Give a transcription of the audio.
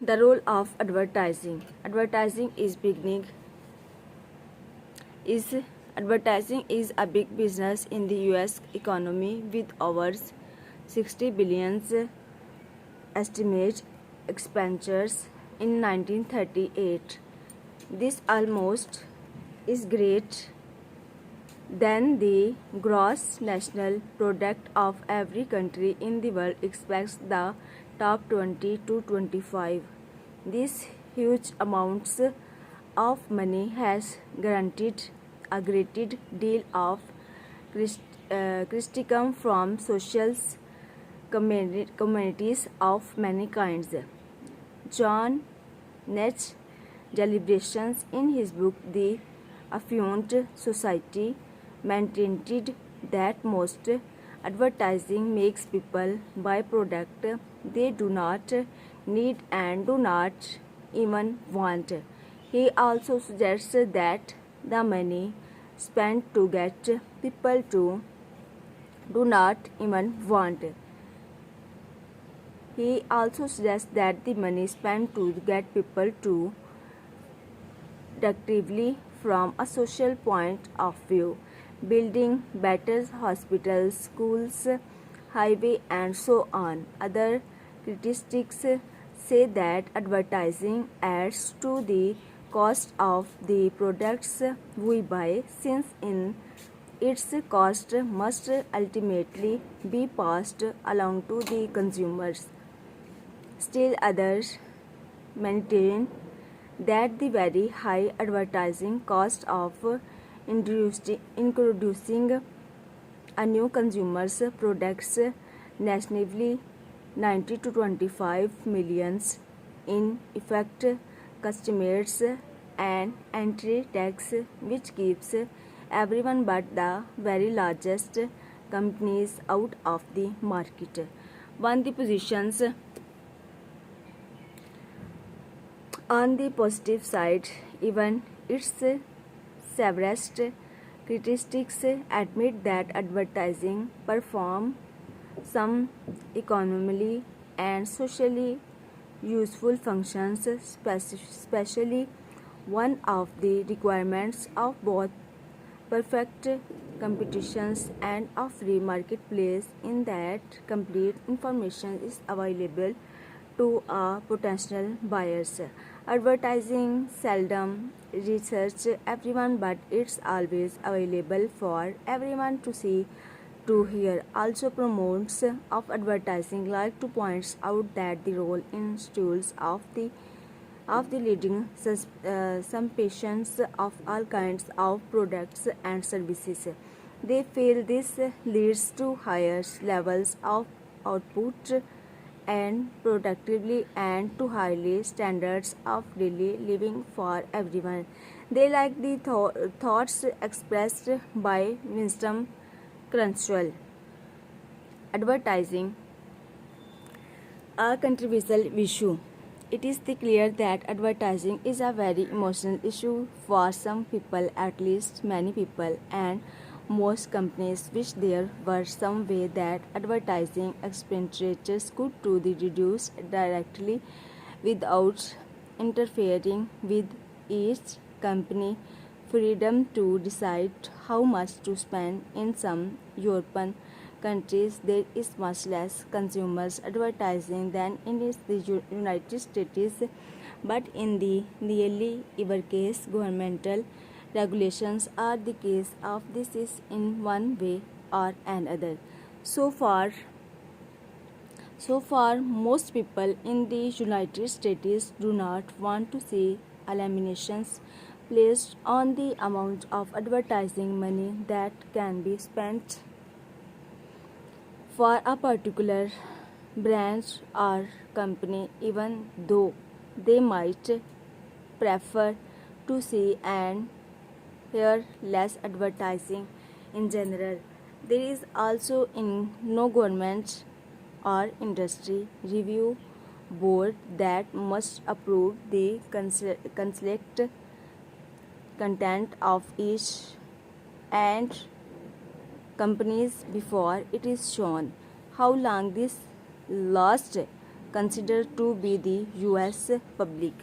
The role of advertising. Is Advertising is a big business in the US economy with over 60 billions estimate expenditures in 1938. This almost is great than the gross national product of every country in the world expects the top 20 to 25. These huge amounts of money has guaranteed a great deal of criticism from social communities of many kinds. John Nash deliberations in his book The Affluent Society maintained that most advertising makes people buy product they do not need and do not even want. He also suggests that the money spent to get people to do not even want. He also suggests that the money spent to get people to productively from a social point of view, building better hospitals, schools, highway and so on. Other critics say that advertising adds to the cost of the products we buy, since in its cost must ultimately be passed along to the consumers. Still others maintain that the very high advertising cost of introducing a new consumer's products nationally 90 to 25 millions in effect customers and entry tax, which keeps everyone but the very largest companies out of the market. One the positions on the positive side, even its severest critics admit that advertising perform some economically and socially useful functions, especially one of the requirements of both perfect competitions and a free marketplace in that complete information is available to potential buyers. Advertising seldom research everyone, but it's always available for everyone to see, to hear. Also, promotes of advertising like to point out that the role in stools of the leading some patients of all kinds of products and services. They feel this leads to higher levels of output and productively and to highly standards of daily living for everyone. They like the thoughts expressed by Winston Churchill. Advertising a controversial issue. It is clear that advertising is a very emotional issue for some people, at least many people, and most companies wish there were some way that advertising expenditures could be reduced directly without interfering with each company freedom to decide how much to spend. In some European countries, there is much less consumers advertising than in the United States, but in the nearly every case, governmental regulations are the case of this is in one way or another. So far, most people in the United States do not want to see eliminations placed on the amount of advertising money that can be spent for a particular branch or company, even though they might prefer to see and hear less advertising in general. There is also in no government or industry review board that must approve the conflict content of each and companies before it is shown. How long this lasts considered to be the US public.